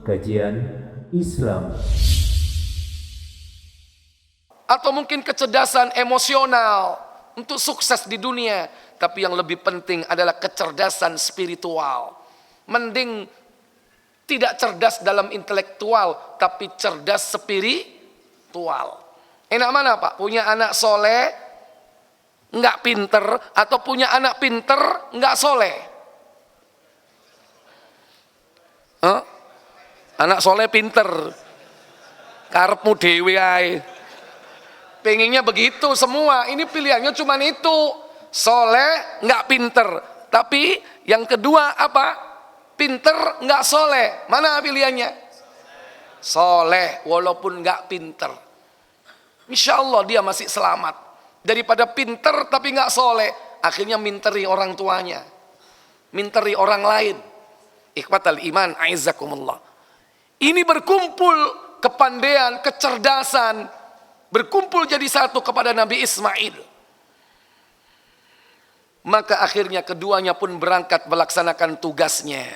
kajian Islam. Atau mungkin kecerdasan emosional untuk sukses di dunia. Tapi yang lebih penting adalah kecerdasan spiritual. Mending tidak cerdas dalam intelektual, tapi cerdas spiritual. Enak mana Pak? Punya anak soleh, nggak pinter, atau punya anak pinter, nggak soleh? Anak soleh pinter, karepmu dewe ae. Pengennya begitu semua. Ini pilihannya cuma itu. Soleh nggak pinter. Tapi yang kedua apa? Pinter nggak soleh. Mana pilihannya? Soleh walaupun nggak pinter. Insya Allah dia masih selamat. Daripada pinter tapi nggak soleh. Akhirnya minteri orang tuanya. Minteri orang lain. Ikhwatal iman a'izzakumullah. Ini berkumpul kepandaian, kecerdasan, berkumpul jadi satu kepada Nabi Ismail. Maka akhirnya keduanya pun berangkat melaksanakan tugasnya.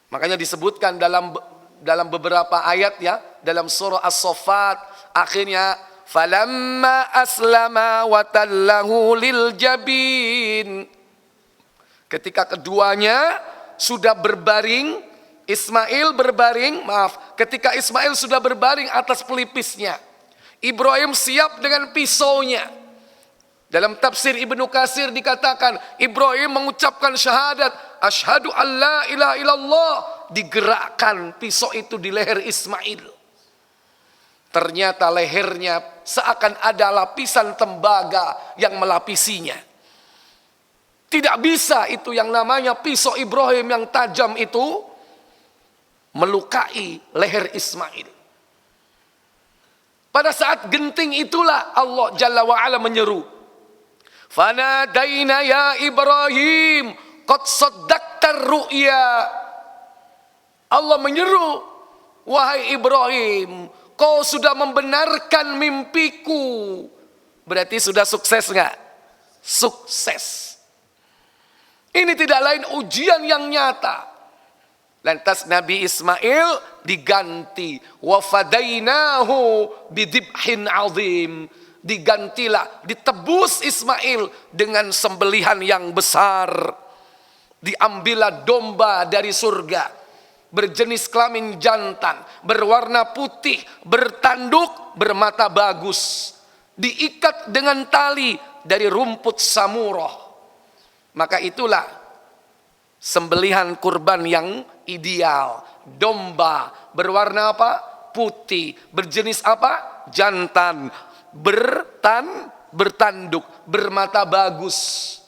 Makanya disebutkan dalam beberapa ayat ya, dalam surah As-Saffat, akhirnya falamma aslama wa tallahu lil jabin. Ketika keduanya sudah berbaring, ketika Ismail sudah berbaring atas pelipisnya, Ibrahim siap dengan pisaunya. Dalam tafsir Ibnu Katsir dikatakan Ibrahim mengucapkan syahadat asyhadu alla ilaha illallah, digerakkan pisau itu di leher Ismail. Ternyata lehernya seakan ada lapisan tembaga yang melapisinya. Tidak bisa itu yang namanya pisau Ibrahim yang tajam itu melukai leher Ismail. Pada saat genting itulah Allah Jalla wa'ala menyeru, fanadaina ya Ibrahim qad saddaqtar ru'ya. Allah menyeru, wahai Ibrahim, kau sudah membenarkan mimpiku. Berarti sudah sukses enggak? Sukses. Ini tidak lain ujian yang nyata. Lantas Nabi Ismail diganti, wa fadainahu bidibhin azim. Digantilah, ditebus Ismail dengan sembelihan yang besar. Diambillah domba dari surga, berjenis kelamin jantan, berwarna putih, bertanduk, bermata bagus, diikat dengan tali dari rumput samurah. Maka itulah sembelihan kurban yang ideal. Domba berwarna apa? Putih. Berjenis apa? Jantan. Bertanduk, bermata bagus.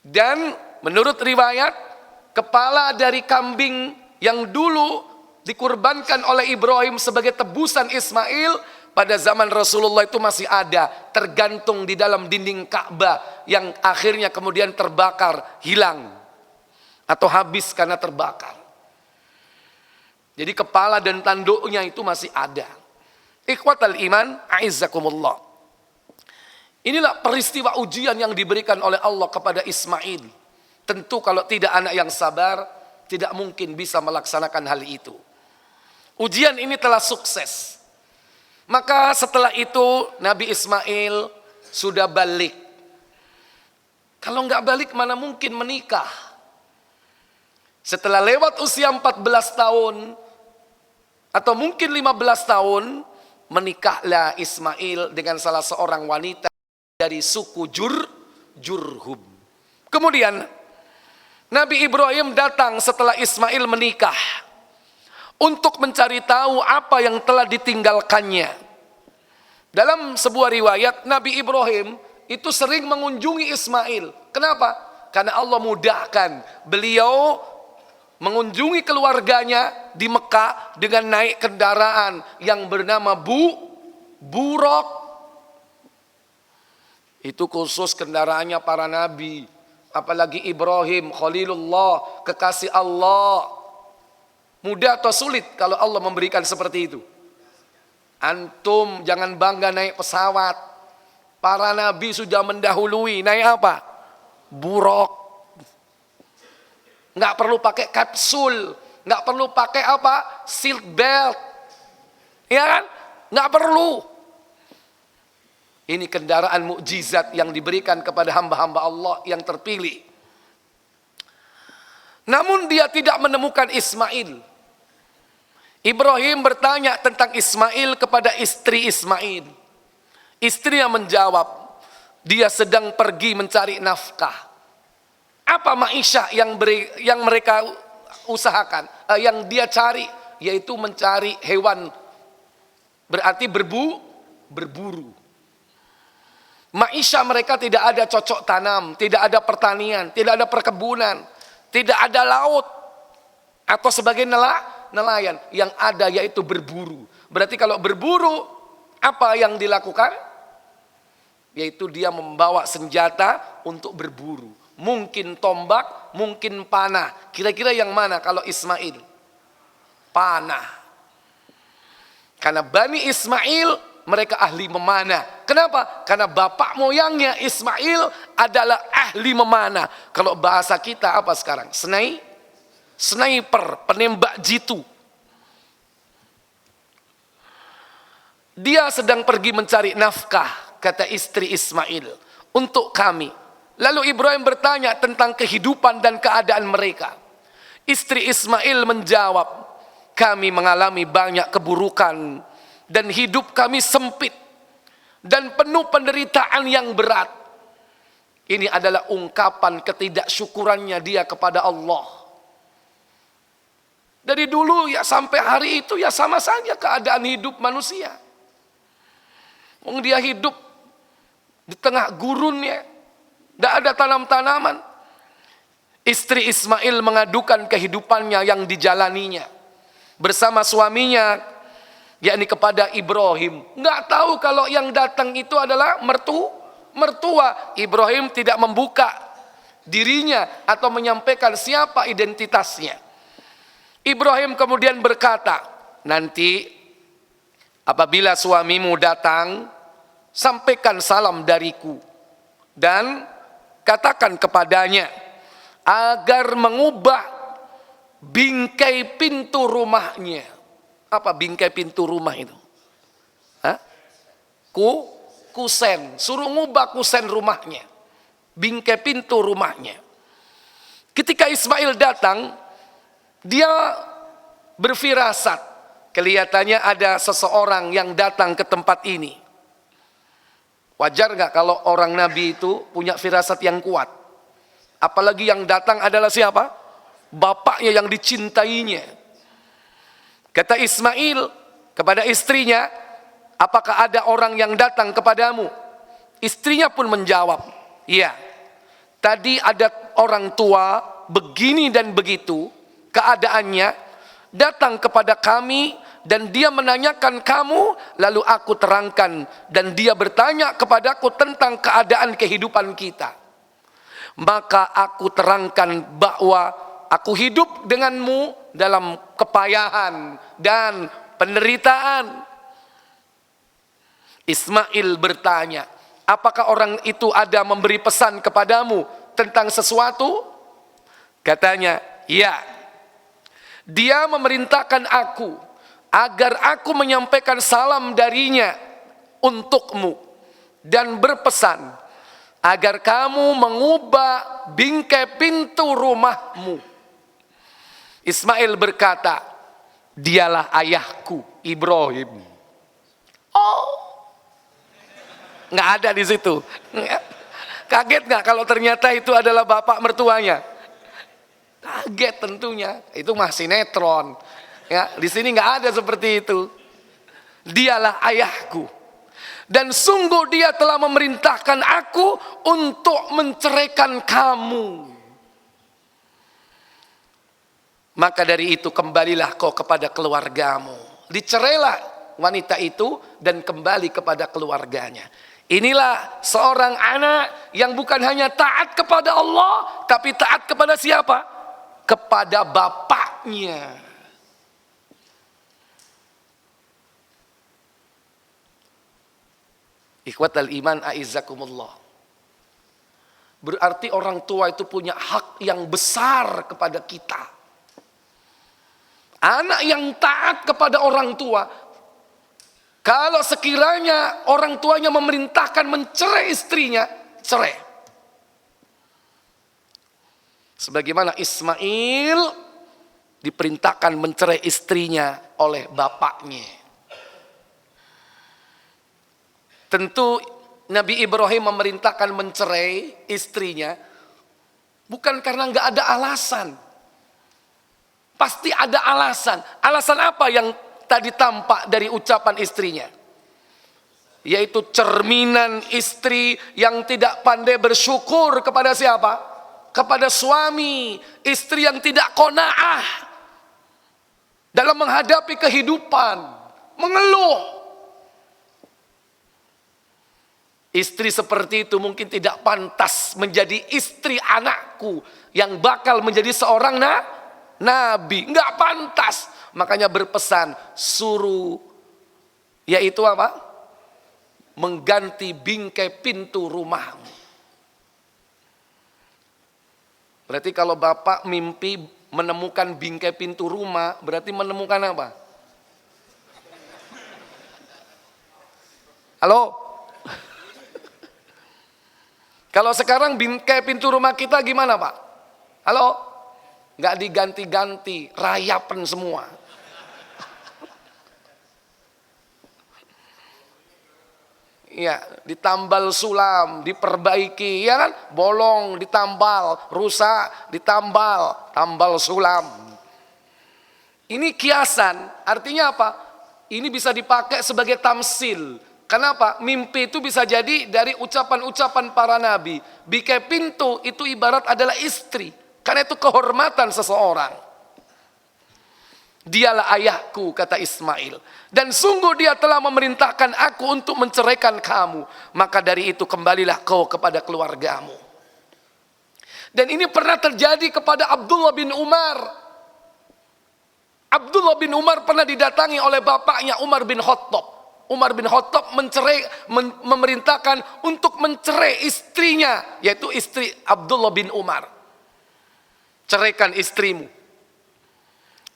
Dan menurut riwayat, kepala dari kambing yang dulu dikurbankan oleh Ibrahim sebagai tebusan Ismail, pada zaman Rasulullah itu masih ada, tergantung di dalam dinding Ka'bah, yang akhirnya kemudian terbakar, hilang atau habis karena terbakar. Jadi kepala dan tanduknya itu masih ada. Ikhwatal iman a'izzakumullah. Inilah peristiwa ujian yang diberikan oleh Allah kepada Ismail. Tentu kalau tidak anak yang sabar, tidak mungkin bisa melaksanakan hal itu. Ujian ini telah sukses. Maka setelah itu Nabi Ismail sudah balik. Kalau nggak balik mana mungkin menikah. Setelah lewat usia 14 tahun atau mungkin 15 tahun, menikahlah Ismail dengan salah seorang wanita dari suku Jurhum. Kemudian Nabi Ibrahim datang setelah Ismail menikah untuk mencari tahu apa yang telah ditinggalkannya. Dalam sebuah riwayat, Nabi Ibrahim itu sering mengunjungi Ismail. Kenapa? Karena Allah mudahkan beliau mengunjungi keluarganya di Mekah dengan naik kendaraan yang bernama Buraq. Itu khusus kendaraannya para nabi. Apalagi Ibrahim, Khalilullah, kekasih Allah. Mudah atau sulit kalau Allah memberikan seperti itu? Antum jangan bangga naik pesawat. Para nabi sudah mendahului. Naik apa? Buraq. Nggak perlu pakai kapsul. nggak perlu pakai apa? Seat belt. Ya kan? Nggak perlu. Ini kendaraan mukjizat yang diberikan kepada hamba-hamba Allah yang terpilih. Namun dia tidak menemukan Ismail. Ibrahim bertanya tentang Ismail kepada istri Ismail. Istrinya menjawab, dia sedang pergi mencari nafkah. Apa maisha yang mereka usahakan, yang dia cari, yaitu mencari hewan, berarti berburu. Maisha mereka tidak ada cocok tanam, tidak ada pertanian, tidak ada perkebunan, tidak ada laut atau sebagai nelayan. Yang ada yaitu berburu. Berarti kalau berburu, apa yang dilakukan? Yaitu dia membawa senjata untuk berburu. Mungkin tombak, mungkin panah. Kira-kira yang mana kalau Ismail? Panah. Karena Bani Ismail mereka ahli memanah. Kenapa? Karena bapak moyangnya Ismail adalah ahli memanah. Kalau bahasa kita apa sekarang? Sniper, penembak jitu. Dia sedang pergi mencari nafkah, kata istri Ismail, untuk kami. Lalu Ibrahim bertanya tentang kehidupan dan keadaan mereka. Istri Ismail menjawab, kami mengalami banyak keburukan dan hidup kami sempit dan penuh penderitaan yang berat. Ini adalah ungkapan ketidaksyukurannya dia kepada Allah. Dari dulu ya sampai hari itu ya sama saja keadaan hidup manusia. Dia hidup di tengah gurunnya, tidak ada tanam-tanaman. Istri Ismail mengadukan kehidupannya yang dijalaninya bersama suaminya, yakni kepada Ibrahim. Nggak tahu kalau yang datang itu adalah mertua. Ibrahim tidak membuka dirinya atau menyampaikan siapa identitasnya. Ibrahim kemudian berkata, nanti apabila suamimu datang, sampaikan salam dariku dan katakan kepadanya agar mengubah bingkai pintu rumahnya. Apa bingkai pintu rumah itu? Hah? Kusen. Suruh ngubah kusen rumahnya. Bingkai pintu rumahnya. Ketika Ismail datang, dia berfirasat. Kelihatannya ada seseorang yang datang ke tempat ini. Wajar nggak kalau orang Nabi itu punya firasat yang kuat? Apalagi yang datang adalah siapa? Bapaknya yang dicintainya. Kata Ismail kepada istrinya, apakah ada orang yang datang kepadamu? Istrinya pun menjawab, iya. Tadi ada orang tua begini dan begitu keadaannya, datang kepada kami dan dia menanyakan kamu, lalu aku terangkan dan dia bertanya kepadaku tentang keadaan kehidupan kita. Maka aku terangkan bahwa aku hidup denganmu dalam kepayahan dan penderitaan. Ismail bertanya, apakah orang itu ada memberi pesan kepadamu tentang sesuatu? Katanya, ya. Dia memerintahkan aku agar aku menyampaikan salam darinya untukmu dan berpesan agar kamu mengubah bingkai pintu rumahmu. Ismail berkata, dialah ayahku Ibrahim. Oh, nggak ada di situ. Kaget nggak kalau ternyata itu adalah bapak mertuanya? Kaget tentunya. Itu masih sinetron. Ya, di sini nggak ada seperti itu. Dialah ayahku. Dan sungguh dia telah memerintahkan aku untuk menceraikan kamu. Maka dari itu kembalilah kau kepada keluargamu. Dicerailah wanita itu dan kembali kepada keluarganya. Inilah seorang anak yang bukan hanya taat kepada Allah, tapi taat kepada siapa? Kepada bapaknya. Ikhwatal iman a'izzakumullah. Berarti orang tua itu punya hak yang besar kepada kita. Anak yang taat kepada orang tua, kalau sekiranya orang tuanya memerintahkan mencerai istrinya, cerai. Sebagaimana Ismail diperintahkan mencerai istrinya oleh bapaknya. Tentu Nabi Ibrahim memerintahkan mencerai istrinya bukan karena nggak ada alasan. Pasti ada alasan. Alasan apa yang tadi tampak dari ucapan istrinya? Yaitu cerminan istri yang tidak pandai bersyukur kepada siapa? Kepada suami. Istri yang tidak qanaah dalam menghadapi kehidupan, mengeluh. Istri seperti itu mungkin tidak pantas menjadi istri anakku yang bakal menjadi seorang nabi. Nggak pantas. Makanya berpesan, suruh, yaitu apa? Mengganti bingkai pintu rumahmu. Berarti kalau bapak mimpi menemukan bingkai pintu rumah, berarti menemukan apa? Halo? Kalau sekarang bingkai pintu rumah kita gimana Pak? Halo? Nggak diganti-ganti, rayapan semua. Ya, ditambal sulam, diperbaiki, ya kan? Bolong, ditambal, rusak, ditambal, tambal sulam. Ini kiasan, artinya apa? Ini bisa dipakai sebagai tamsil. Kenapa? Mimpi itu bisa jadi dari ucapan-ucapan para nabi. Bingkai pintu itu ibarat adalah istri. Karena itu kehormatan seseorang. Dialah ayahku, kata Ismail. Dan sungguh dia telah memerintahkan aku untuk menceraikan kamu. Maka dari itu kembalilah kau kepada keluargamu. Dan ini pernah terjadi kepada Abdullah bin Umar. Abdullah bin Umar pernah didatangi oleh bapaknya Umar bin Khattab. Umar bin Khattab memerintahkan untuk mencerai istrinya, yaitu istri Abdullah bin Umar. Ceraikan istrimu.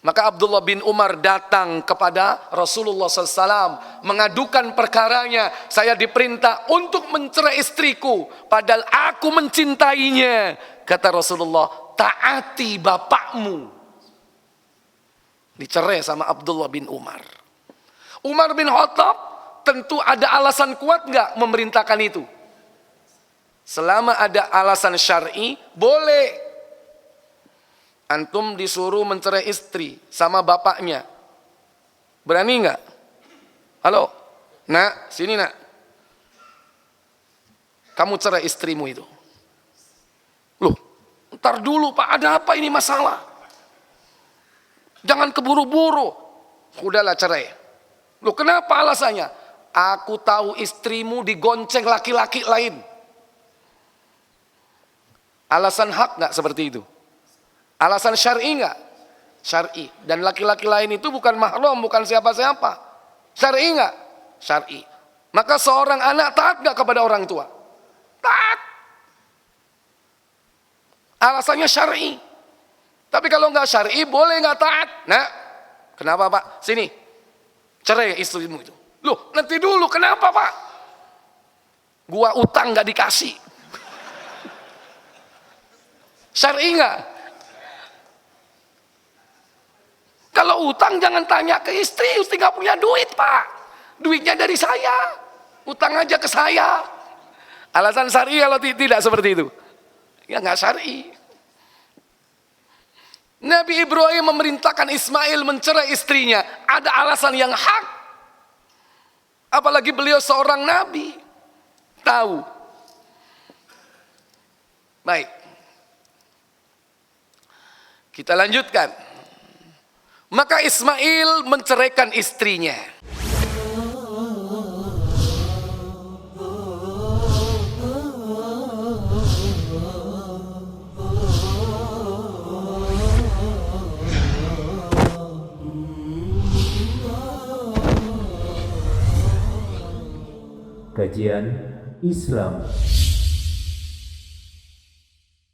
Maka Abdullah bin Umar datang kepada Rasulullah SAW, mengadukan perkaranya. Saya diperintah untuk mencerai istriku, padahal aku mencintainya. Kata Rasulullah, taati bapakmu. Dicerai sama Abdullah bin Umar. Umar bin Khattab tentu ada alasan kuat nggak memerintahkan itu? Selama ada alasan syar'i, boleh. Antum disuruh mencerai istri sama bapaknya. Berani nggak? Halo? Nak, sini nak. Kamu cerai istrimu itu. Loh, ntar dulu Pak, ada apa ini masalah? Jangan keburu-buru. Udahlah cerai. Loh, kenapa alasannya? Aku tahu istrimu digonceng laki-laki lain. Alasan hak nggak seperti itu? Alasan syar'i enggak? Syar'i. Dan laki-laki lain itu bukan mahram, bukan siapa-siapa. Syar'i enggak? Syar'i. Maka seorang anak taat enggak kepada orang tua? Taat. Alasannya syar'i. Tapi kalau enggak syar'i, boleh enggak taat? Nah, kenapa Pak? Sini. Cerai istrimu itu. Loh, nanti dulu, kenapa Pak? Gua utang enggak dikasih. Syar'i enggak? Kalau utang jangan tanya ke istri nggak punya duit Pak. Duitnya dari saya. Utang aja ke saya. Alasan syar'i kalau tidak seperti itu. Ya nggak syar'i. Nabi Ibrahim memerintahkan Ismail mencerai istrinya. Ada alasan yang hak. Apalagi beliau seorang nabi. Tahu. Baik. Kita lanjutkan. Maka Ismail menceraikan istrinya. Kajian Islam.